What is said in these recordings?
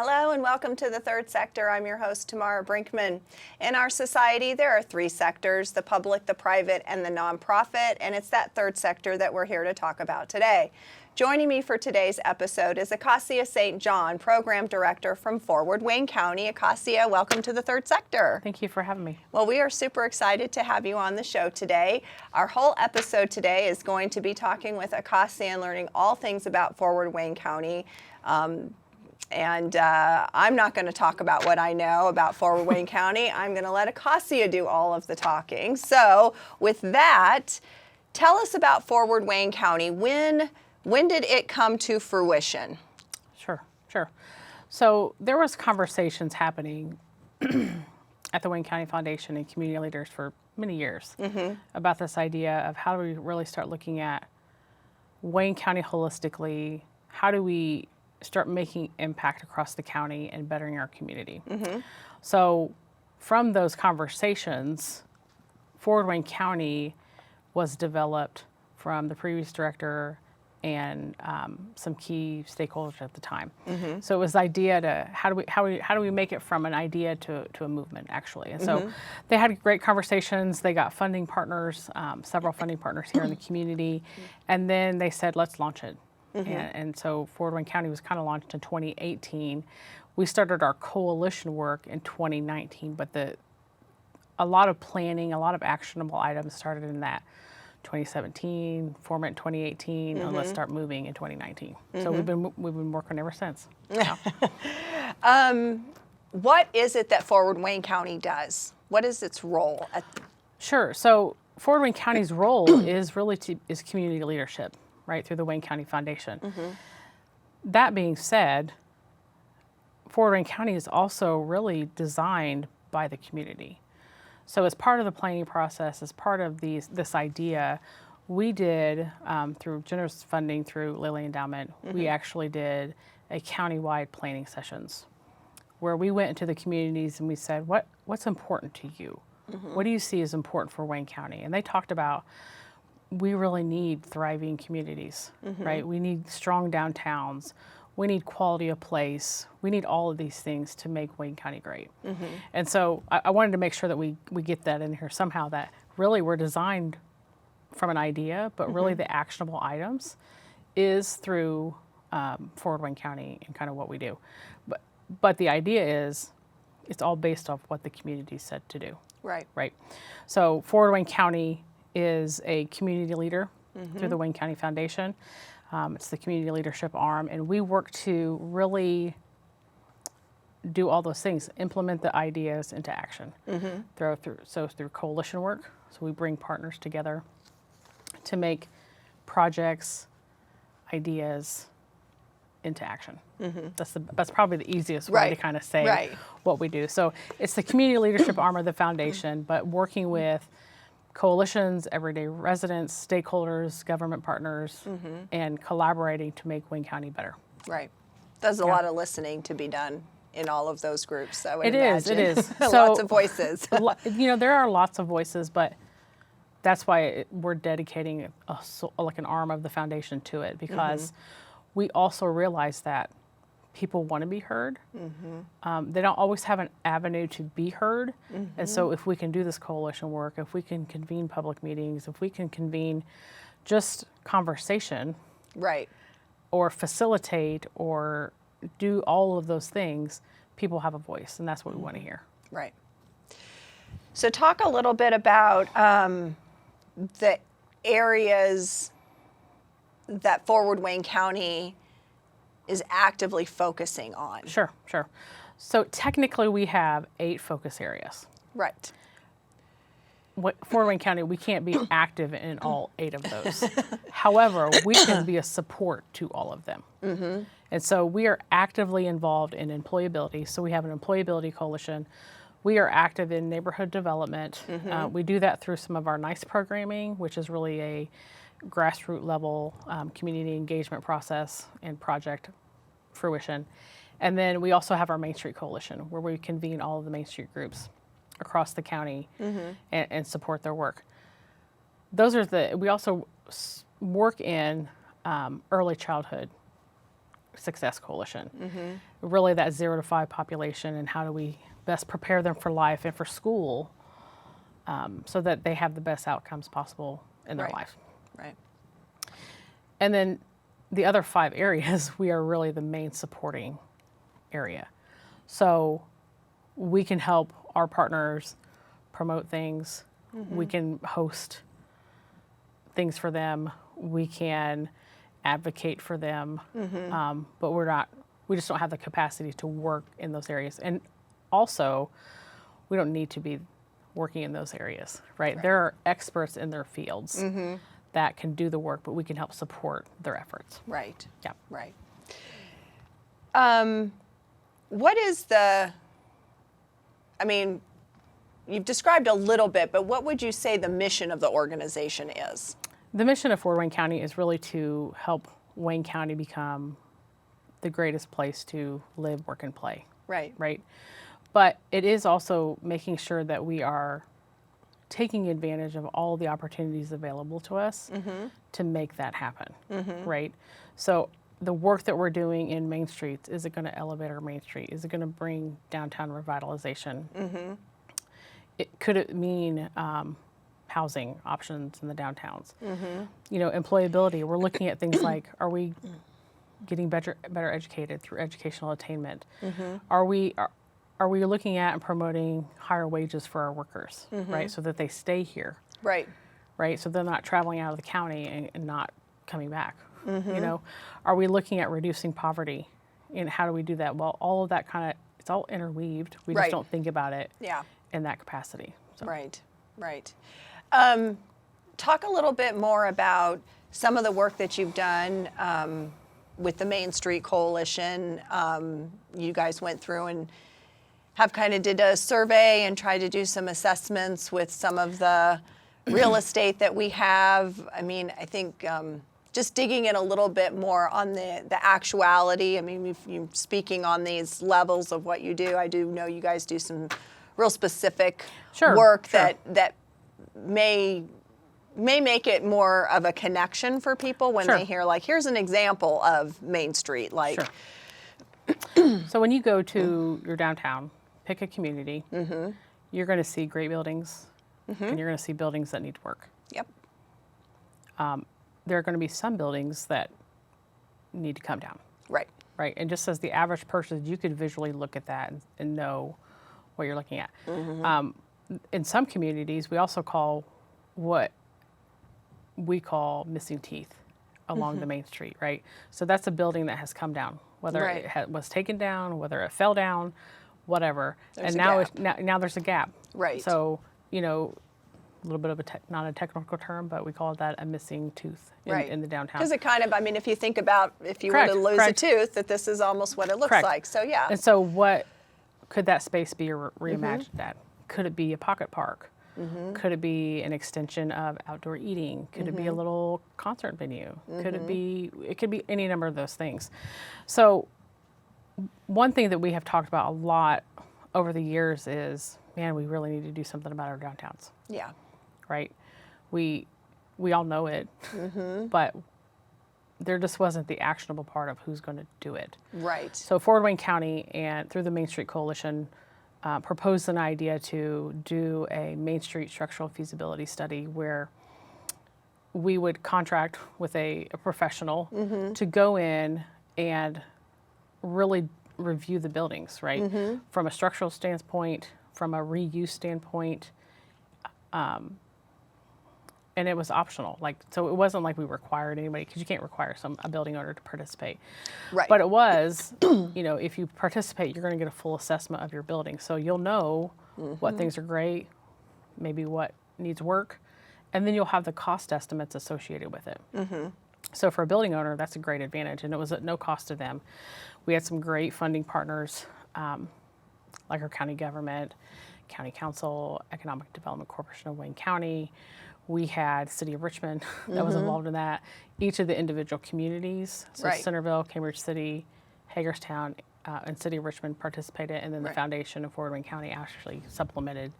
Hello and welcome to the Third Sector. I'm your host, Tamara Brinkman. In our society, there are three sectors: the public, the private, and the nonprofit, and it's that third sector that we're here to talk about today. Joining me for today's episode is Acacia St. John, Program Director from Forward Wayne County. Acacia, welcome to the Third Sector. Thank you for having me. Well, we are super excited to have you on the show today. Our whole episode today is going to be talking with Acacia and learning all things about Forward Wayne County. I'm not going to talk about what I know about Forward Wayne County. I'm going to let Acacia do all of the talking. So with that, tell us about Forward Wayne County. When did it come to fruition? Sure. So there was conversations happening at the Wayne County Foundation and community leaders for many years about this idea of how do we really start looking at Wayne County holistically. How do we start making impact across the county and bettering our community? So from those conversations, Forward Wayne County was developed from the previous director and some key stakeholders at the time. So it was the idea to how do we make it from an idea to a movement, actually. And so they had great conversations. They got funding partners, several funding partners here in the community, and then they said, let's launch it. And so Forward Wayne County was kind of launched in 2018. We started our coalition work in 2019, but a lot of planning, a lot of actionable items started in that 2017, format in 2018, and let's start moving in 2019. So we've been working ever since. Yeah. What is it that Forward Wayne County does? What is its role? Sure. So Forward Wayne County's role is community leadership, right, through the Wayne County Foundation. That being said, Forward Wayne County is also really designed by the community. So as part of the planning process, as part of this idea, we did, through generous funding through Lilly Endowment, we actually did a countywide planning sessions where we went into the communities and we said, what's important to you? What do you see as important for Wayne County? And they talked about, we really need thriving communities, right? We need strong downtowns. We need quality of place. We need all of these things to make Wayne County great. And so I wanted to make sure that we get that in here somehow, that really we're designed from an idea, but really the actionable items is through Forward Wayne County and kind of what we do. But the idea is it's all based off what the community said to do. Right. So Forward Wayne County is a community leader through the Wayne County Foundation. It's the community leadership arm, and we work to really do all those things, implement the ideas into action through coalition work. So we bring partners together to make projects, ideas into action. That's probably the easiest way to kind of say what we do. So it's the community leadership arm of the foundation, but working with coalitions, everyday residents, stakeholders, government partners, and collaborating to make Wayne County better. Right. There's a lot of listening to be done in all of those groups, I would imagine. It is. So, lots of voices. There are lots of voices, but that's why we're dedicating an arm of the foundation to it, because we also realize that people want to be heard. They don't always have an avenue to be heard. And so if we can do this coalition work, if we can convene public meetings, if we can convene just conversation, or facilitate or do all of those things, people have a voice, and that's what we want to hear. Right. So talk a little bit about the areas that Forward Wayne County is actively focusing on. Sure. So technically we have 8 focus areas. Right. Forward Wayne County, we can't be active in all 8 of those. However, we can be a support to all of them. And so we are actively involved in employability. So we have an employability coalition. We are active in neighborhood development. We do that through some of our NICE programming, which is really a grassroots level community engagement process and project fruition. And then we also have our Main Street Coalition, where we convene all of the Main Street groups across the county and support their work. We also work in early childhood Success Coalition. Really that 0 to 5 population, and how do we best prepare them for life and for school, so that they have the best outcomes possible in their Right. life. Right. And then the other 5 areas, we are really the main supporting area. So we can help our partners promote things. We can host things for them. We can advocate for them. But we just don't have the capacity to work in those areas. And also, we don't need to be working in those areas, right? There are experts in their fields that can do the work, but we can help support their efforts. Right. Yeah. Right. What is you've described a little bit, but what would you say the mission of the organization is? The mission of Fort Wayne County is really to help Wayne County become the greatest place to live, work, and play. Right. Right? But it is also making sure that we are taking advantage of all the opportunities available to us to make that happen. Right? So the work that we're doing in Main Streets, is it going to elevate our Main Street? Is it going to bring downtown revitalization? Could it mean housing options in the downtowns? Employability. We're looking at things like, are we getting better educated through educational attainment? Are we looking at and promoting higher wages for our workers, right? So that they stay here, Right. right? So they're not traveling out of the county and not coming back. Are we looking at reducing poverty? And how do we do that? Well, all of that it's all interweaved. We just Right. don't think about it Yeah. in that capacity. So. Right. Right. Talk a little bit more about some of the work that you've done with the Main Street Coalition. You guys went through and have kind of did a survey and tried to do some assessments with some of the real estate that we have. I think just digging in a little bit more on the actuality. You speaking on these levels of what you do. I do know you guys do some real specific work that may make it more of a connection for people when they hear, like, here's an example of Main Street. Like, So when you go to your downtown, pick a community, you're going to see great buildings, and you're going to see buildings that need work. Yep. There are going to be some buildings that need to come down. Right. Right. And just as the average person, you could visually look at that and know what you're looking at. In some communities, we also call what we call missing teeth along the main street, right? So that's a building that has come down, whether it was taken down, whether it fell down, whatever. There's and now there's a gap. Right. So, a little bit of not a technical term, but we call that a missing tooth in the downtown. Because it kind of, if you think about, if you were to lose a tooth, that this is almost what it looks like. So, yeah. And so what could that space be reimagined at? Could it be a pocket park? Could it be an extension of outdoor eating? Could it be a little concert venue? It could be any number of those things. So one thing that we have talked about a lot over the years is, man, we really need to do something about our downtowns. Yeah. Right? We all know it, but there just wasn't the actionable part of who's going to do it. Right. So Fort Wayne County and through the Main Street Coalition proposed an idea to do a Main Street structural feasibility study where we would contract with a professional to go in and really review the buildings, right? From a structural standpoint, from a reuse standpoint, and it was optional. So it wasn't like we required anybody, because you can't require a building owner to participate. Right. But it was, if you participate, you're going to get a full assessment of your building. So you'll know what things are great, maybe what needs work, and then you'll have the cost estimates associated with it. So for a building owner, that's a great advantage, and it was at no cost to them. We had some great funding partners, like our county government, County Council, Economic Development Corporation of Wayne County. We had City of Richmond that was involved in that. Each of the individual communities, so Centerville, Cambridge City, Hagerstown, and City of Richmond participated, and then the foundation of Fort Wayne County actually supplemented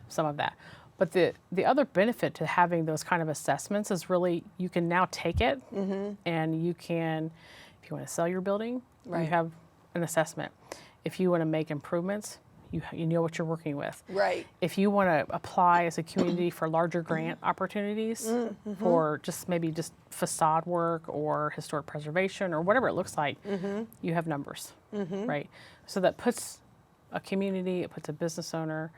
some of that. But the other benefit to having those kind of assessments is really you can now take it and you can, if you want to sell your building, Right. you have an assessment. If you want to make improvements, you know what you're working with. Right. If you want to apply as a community for larger grant opportunities for maybe just facade work or historic preservation or whatever it looks like, you have numbers, right? So that puts a community, it puts a business owner,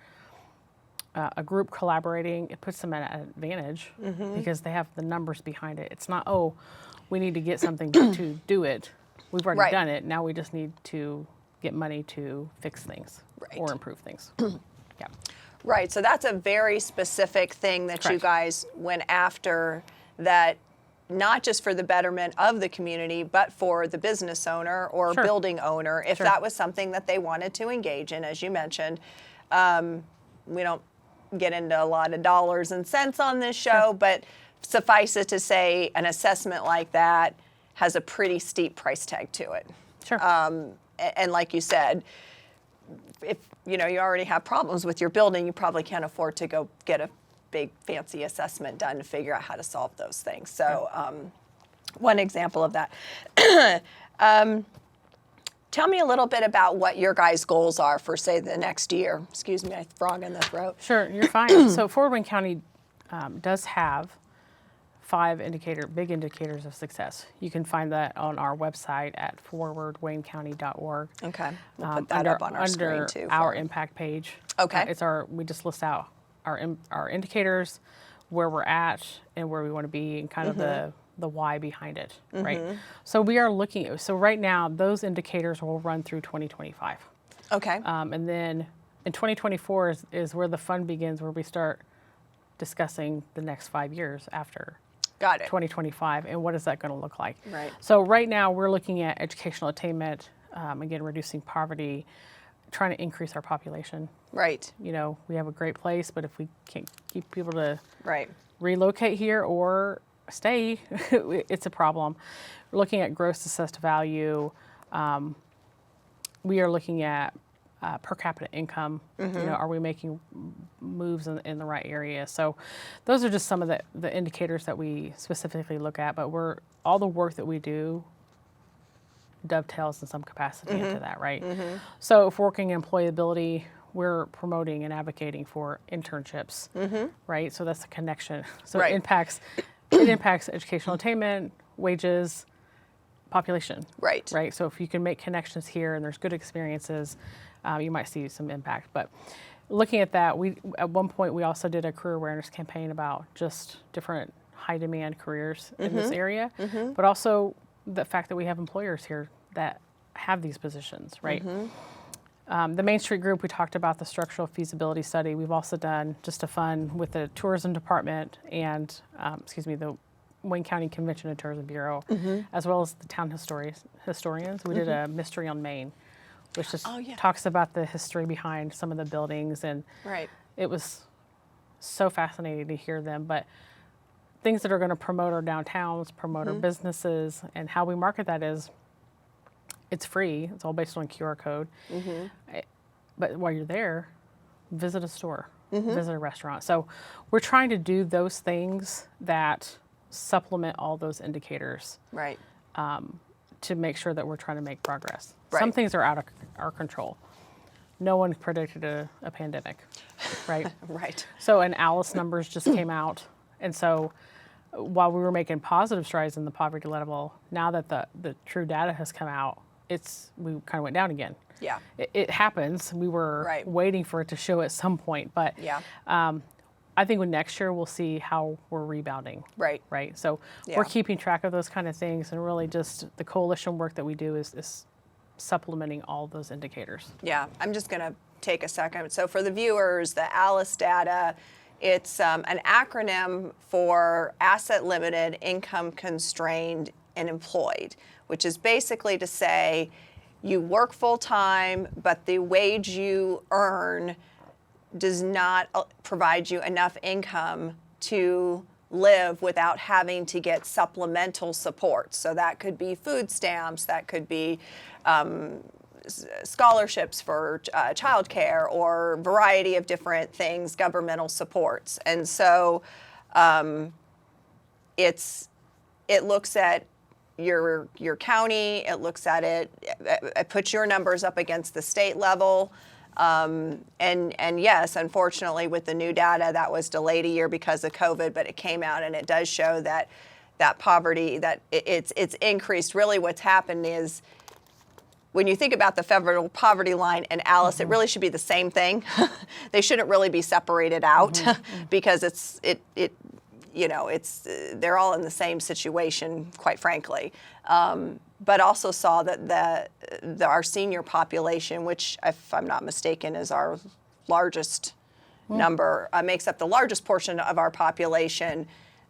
a group collaborating, it puts them at an advantage because they have the numbers behind it. It's not, oh, we need to get something to do it. We've already Right. done it. Now we just need to get money to fix things Right. or improve things. Yeah. Right. So that's a very specific thing that you Correct. guys went after, that not just for the betterment of the community, but for the business owner or Sure. building owner, if Sure. that was something that they wanted to engage in, as you mentioned. We don't get into a lot of dollars and cents on this show, but suffice it to say, an assessment like that has a pretty steep price tag to it. Sure. And like you said, if you already have problems with your building, you probably can't afford to go get a big fancy assessment done to figure out how to solve those things. So one example of that. Tell me a little bit about what your guys' goals are for, say, the next year. Excuse me, I frog in the throat. Sure, you're fine. So Fort Wayne County does have 5 big indicators of success. You can find that on our website at forwardwaynecounty.org. Okay, we'll put that up on our screen too. Under our impact page. Okay. We just list out our indicators, where we're at and where we want to be, and kind of the why behind it, right? So we are looking. So right now, those indicators will run through 2025. Okay. And then in 2024 is where the fun begins, where we start discussing the next 5 years after Got it. 2025 and what is that going to look like. Right. So right now we're looking at educational attainment, again, reducing poverty, trying to increase our population. Right. We have a great place, but if we can't keep people to Right. relocate here or stay, it's a problem. We're looking at gross assessed value. We are looking at per capita income. Are we making moves in the right area? So those are just some of the indicators that we specifically look at, but all the work that we do dovetails in some capacity into that, right? So if working employability, we're promoting and advocating for internships, right? So that's a connection. So Right. it impacts educational attainment, wages, population. Right. Right. So if you can make connections here and there's good experiences, you might see some impact. But looking at that, at one point we also did a career awareness campaign about just different high demand careers in this area, but also the fact that we have employers here that have these positions, right? The Main Street group, we talked about the structural feasibility study. We've also done just a fun with the tourism department and, the Wayne County Convention and Tourism Bureau, as well as the town historians. We did a Mystery on Main, which just talks about the history behind some of the buildings. And Right. it was so fascinating to hear them. But things that are going to promote our downtowns, promote our businesses, and how we market that is, it's free. It's all based on QR code. But while you're there, visit a store, visit a restaurant. So we're trying to do those things that supplement all those indicators Right. to make sure that we're trying to make progress. Right. Some things are out of our control. No one predicted a pandemic, right? Right. So, and Alice numbers just came out. And so while we were making positive strides in the poverty level, now that the true data has come out, we kind of went down again. Yeah. It happens. We were Right. waiting for it to show at some point. But Yeah. I think next year we'll see how we're rebounding. Right. Right. So Yeah. we're keeping track of those kind of things, and really just the coalition work that we do is supplementing all those indicators. Yeah, I'm just going to take a second. So for the viewers, the ALICE data, it's an acronym for asset limited, income constrained, and employed, which is basically to say you work full time, but the wage you earn does not provide you enough income to live without having to get supplemental support. So that could be food stamps, that could be scholarships for childcare, or a variety of different things, governmental supports. And so it looks at your county, it looks at it, it puts your numbers up against the state level. And yes, unfortunately, with the new data, that was delayed a year because of COVID, but it came out and it does show that poverty, that it's increased. Really what's happened is, when you think about the federal poverty line and Alice, it really should be the same thing. They shouldn't really be separated out because they're all in the same situation, quite frankly. But also saw that our senior population, which, if I'm not mistaken, is our largest number, makes up the largest portion of our population.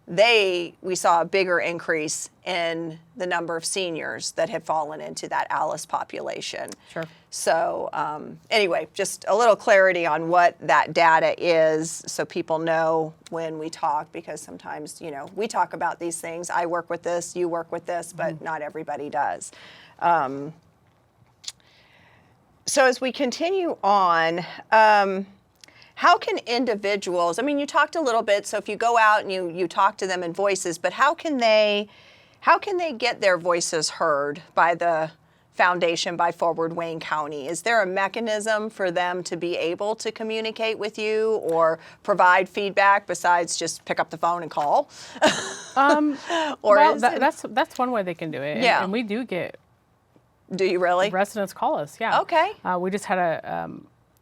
We saw a bigger increase in the number of seniors that had fallen into that Alice population. Sure. So anyway, just a little clarity on what that data is so people know when we talk, because sometimes, we talk about these things. I work with this, you work with this, but not everybody does. So as we continue on, how can individuals, you talked a little bit, so if you go out and you talk to them in voices, but how can they get their voices heard by the foundation, by Forward Wayne County? Is there a mechanism for them to be able to communicate with you or provide feedback besides just pick up the phone and call? That's one way they can do it. Yeah. And we do get. Do you really? Residents call us, yeah. Okay. We just had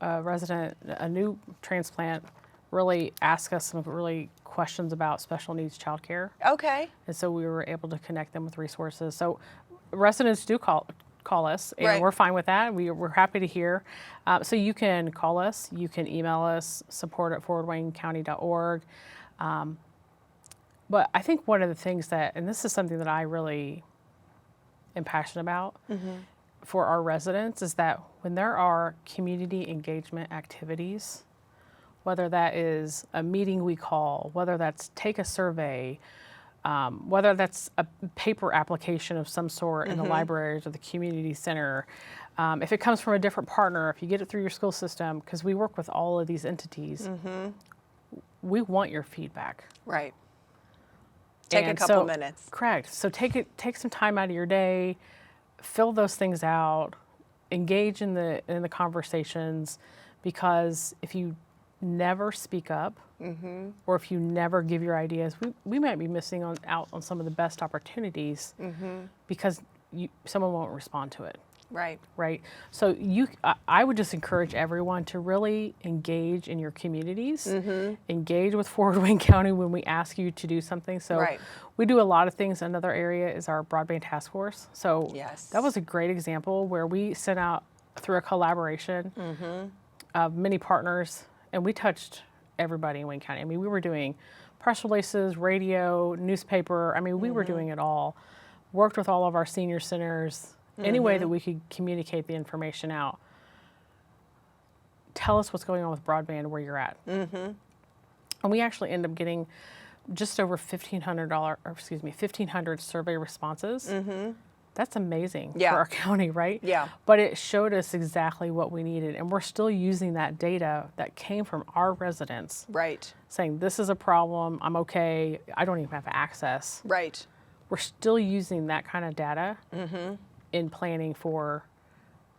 a resident, a new transplant, really ask us some really questions about special needs childcare. Okay. And so we were able to connect them with resources. So residents do call us, and Right. we're fine with that. We're happy to hear. So you can call us, you can email us, support@forwardwaynecounty.org. But I think one of the things and this is something that I really am passionate about for our residents, is that when there are community engagement activities, whether that is a meeting we call, whether that's take a survey, whether that's a paper application of some sort in the libraries or the community center, if it comes from a different partner, if you get it through your school system, because we work with all of these entities, we want your feedback. Right. Take a couple minutes. Correct. So take some time out of your day, fill those things out, engage in the conversations, because if you never speak up, or if you never give your ideas, we might be missing out on some of the best opportunities because someone won't respond to it. Right. Right. So I would just encourage everyone to really engage in your communities, engage with Forward Wayne County when we ask you to do something. So Right. we do a lot of things. Another area is our broadband task force. So Yes. that was a great example where we sent out through a collaboration of many partners, and we touched everybody in Wayne County. We were doing press releases, radio, newspaper. We were doing it all. Worked with all of our senior centers. Any way that we could communicate the information out. Tell us what's going on with broadband where you're at. And we actually end up getting just over 1,500 survey responses. That's amazing for our county, right? Yeah. But it showed us exactly what we needed, and we're still using that data that came from our residents. Right. Saying, this is a problem, I'm okay, I don't even have access. Right. We're still using that kind of data in planning for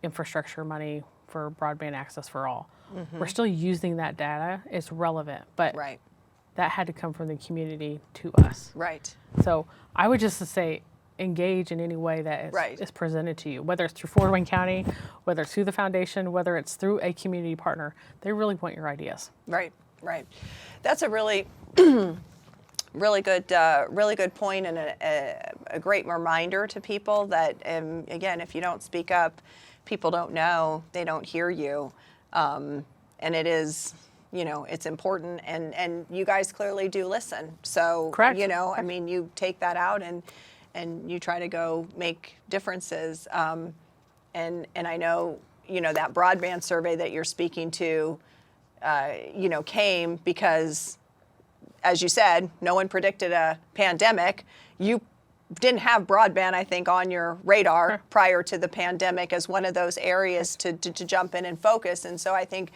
infrastructure money for broadband access for all. We're still using that data. It's relevant, but Right. that had to come from the community to us. Right. So I would just say engage in any way that is presented to you, whether it's through Forward Wayne County, whether it's through the foundation, whether it's through a community partner. They really want your ideas. Right. Right. That's a really really good point, and a great reminder to people that, again, if you don't speak up, people don't know, they don't hear you, and it is, it's important, and you guys clearly do listen. So, Correct. You take that out and you try to go make differences, and I know, that broadband survey that you're speaking to, came because, as you said, no one predicted a pandemic. You didn't have broadband, I think, on your radar prior to the pandemic as one of those areas to jump in and focus. And so I think,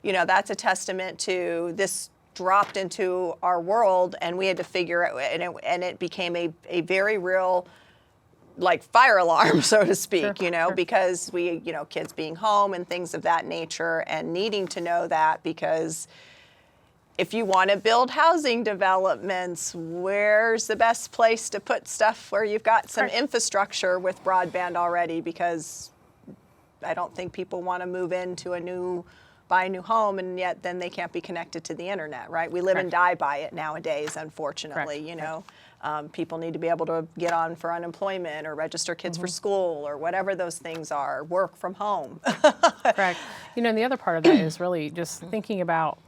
that's a testament to this dropped into our world, and we had to figure it, and it became a very real like fire alarm, so to speak, Sure, you know, sure. because kids being home and things of that nature, and needing to know that, because if you want to build housing developments, where's the best place to put stuff where you've got some Right. infrastructure with broadband already? Because I don't think people want to move into buy a new home, and yet then they can't be connected to the internet, right? We live and die by it nowadays, unfortunately, Correct, you know. People need to be able to get on for unemployment or register kids for school or whatever those things are, work from home. Correct. You know, and the other part of that is really just thinking about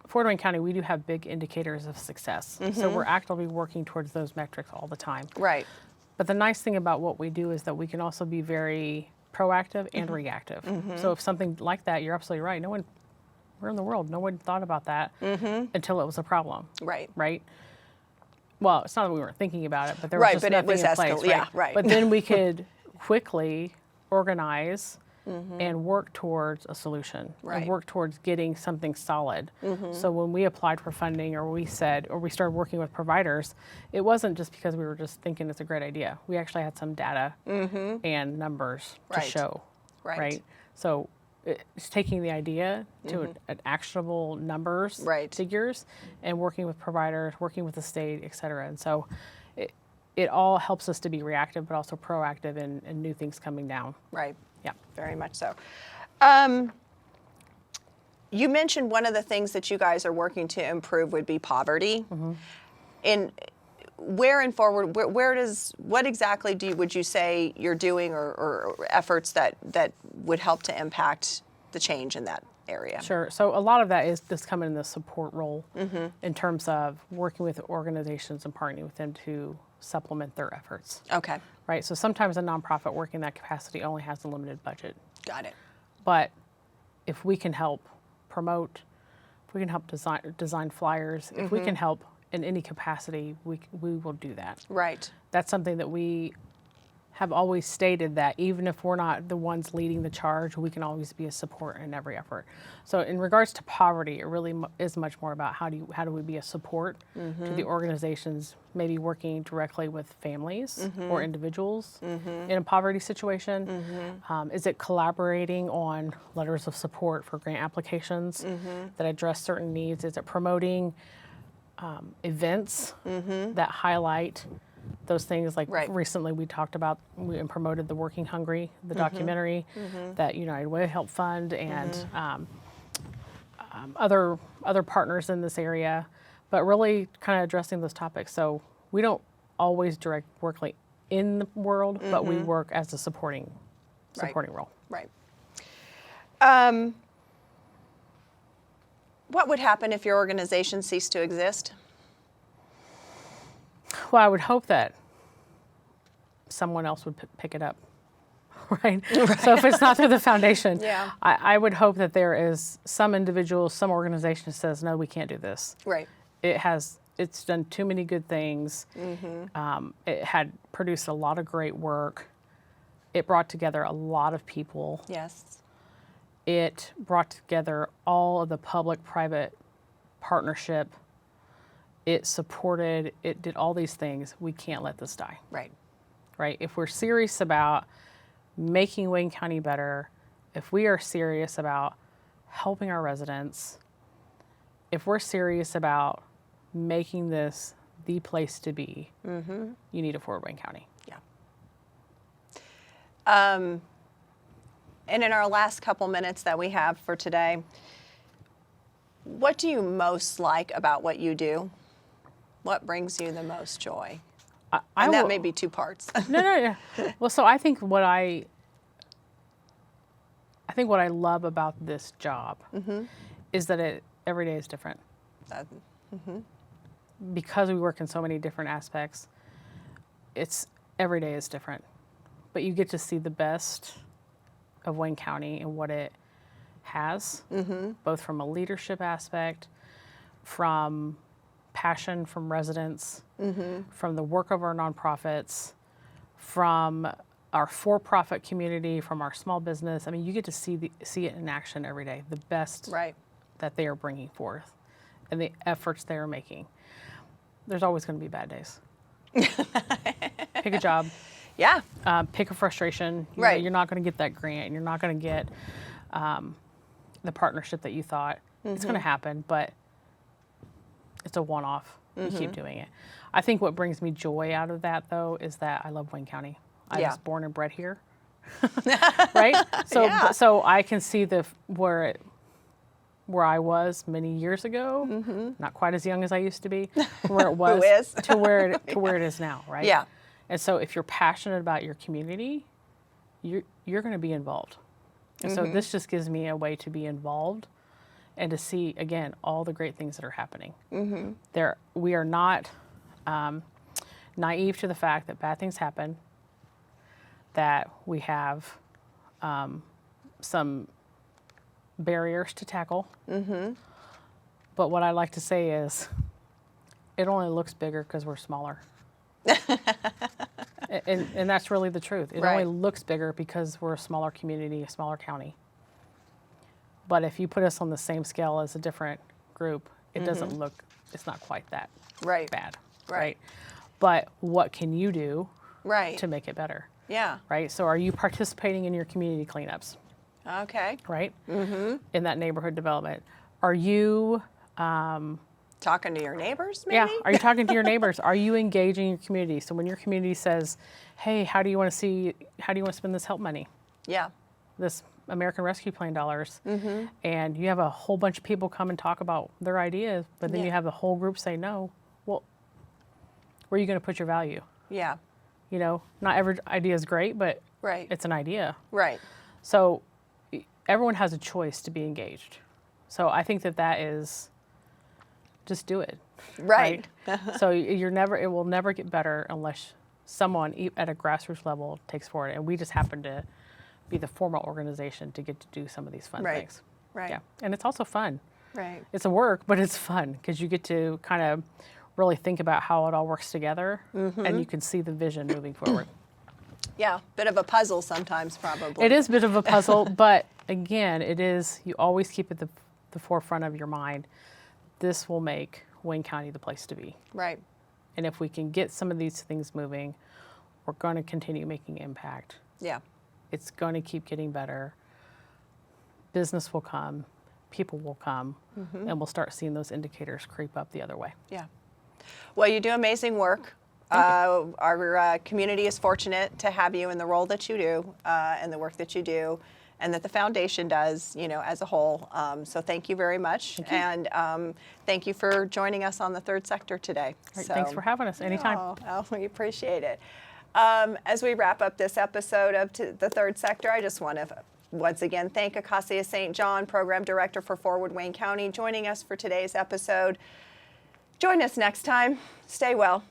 Fort Wayne County, we do have big indicators of success. So we're actively working towards those metrics all the time. Right. But the nice thing about what we do is that we can also be very proactive and reactive. So if something like that, you're absolutely right. We're in the world. No one thought about that until it was a problem. Right. Right? Well, it's not that we weren't thinking about it, but there was Right, just but it nothing was in place. yeah, right. But then we could quickly organize and work towards a solution Right. and work towards getting something solid. So when we applied for funding, or we started working with providers, it wasn't just because we were just thinking it's a great idea. We actually had some data and numbers to Right. show. Right. So it's taking the idea to an actionable numbers, Right. figures, and working with providers, working with the state, et cetera. And so it all helps us to be reactive, but also proactive in new things coming down. Right. Yeah. Very much so. You mentioned one of the things that you guys are working to improve would be poverty. In where and forward, what exactly would you say you're doing, or efforts that would help to impact the change in that area? Sure. So a lot of that is just coming in the support role in terms of working with organizations and partnering with them to supplement their efforts. Okay. Right. So sometimes a nonprofit working in that capacity only has a limited budget. Got it. But if we can help promote, if we can help design flyers, if we can help in any capacity, we will do that. Right. That's something that we have always stated, that even if we're not the ones leading the charge, we can always be a support in every effort. So in regards to poverty, it really is much more about how do we be a support to the organizations, maybe working directly with families or individuals in a poverty situation. Is it collaborating on letters of support for grant applications that address certain needs? Is it promoting events that highlight those things? Like Right. recently we talked about and promoted the Working Hungry, the documentary that United Way helped fund, and other partners in this area, but really kind of addressing those topics. So we don't always direct work in the world, but we work as a supporting role. Right. What would happen if your organization ceased to exist? Well, I would hope that someone else would pick it up, right? So if it's not through the foundation, Yeah. I would hope that there is some individual, some organization that says, no, we can't do this. Right. It's done too many good things. It had produced a lot of great work. It brought together a lot of people. Yes. It brought together all of the public-private partnership. It supported, it did all these things. We can't let this die. Right. Right? If we're serious about making Wayne County better, if we are serious about helping our residents, if we're serious about making this the place to be, you need a Fort Wayne County. Yeah. And in our last couple minutes that we have for today, what do you most like about what you do? What brings you the most joy? And that may be two parts. No. Well, so I think what I love about this job is that every day is different. Because we work in so many different aspects, every day is different. But you get to see the best of Wayne County and what it has, both from a leadership aspect, from passion from residents, from the work of our nonprofits, from our for-profit community, from our small business. I mean, you get to see it in action every day, the best Right. that they are bringing forth and the efforts they are making. There's always going to be bad days. pick a job, Yeah. pick a frustration. You know, Right. you're not going to get that grant. And you're not going to get the partnership that you thought. It's going to happen, but it's a one-off. You keep doing it. I think what brings me joy out of that, though, is that I love Wayne County. I was born and bred here, right? So, Yeah. so I can see where I was many years ago, not quite as young as I used to be, where it was is? to where it is now, right? Yeah. And so, if you're passionate about your community, you're going to be involved. And so, this just gives me a way to be involved and to see again all the great things that are happening. We are not naive to the fact that bad things happen, that we have some barriers to tackle. But what I like to say is, it only looks bigger because we're smaller. and that's really the truth. It only looks bigger because we're a smaller community, a smaller county. But if you put us on the same scale as a different group, it doesn't look, it's not quite that bad. Right. But what can you do to make it better? Yeah. Right. So are you participating in your community cleanups? Okay. Right. In that neighborhood development, are you Talking to your neighbors, maybe? Yeah. Are you talking to your neighbors? Are you engaging your community? So when your community says, "Hey, how do you want to spend this help money? Yeah. This American Rescue Plan dollars," and you have a whole bunch of people come and talk about their ideas, but then you have the whole group say no. Well, where are you going to put your value? Yeah. You know, not every idea is great, but Right. it's an idea. Right. So everyone has a choice to be engaged. So I think that is just do it. Right. So it will never get better unless someone at a grassroots level takes forward. And we just happen to be the formal organization to get to do some of these fun things. Right. Yeah. And it's also fun. Right. It's a work, but it's fun because you get to kind of really think about how it all works together and you can see the vision moving forward. Yeah. Bit of a puzzle sometimes, probably. It is a bit of a puzzle, but again, you always keep at the forefront of your mind. This will make Wayne County the place to be. Right. And if we can get some of these things moving, we're going to continue making impact. Yeah. It's going to keep getting better. Business will come, people will come, and we'll start seeing those indicators creep up the other way. Yeah. Well, you do amazing work. Our community is fortunate to have you in the role that you do and the work that you do and that the foundation does, as a whole. So thank you very much. Thank you. And thank you for joining us on the Third Sector today. Right, thanks for having us. Anytime. We appreciate it. As we wrap up this episode of the Third Sector, I just want to once again thank Acacia St. John, Program Director for Forward Wayne County, joining us for today's episode. Join us next time. Stay well.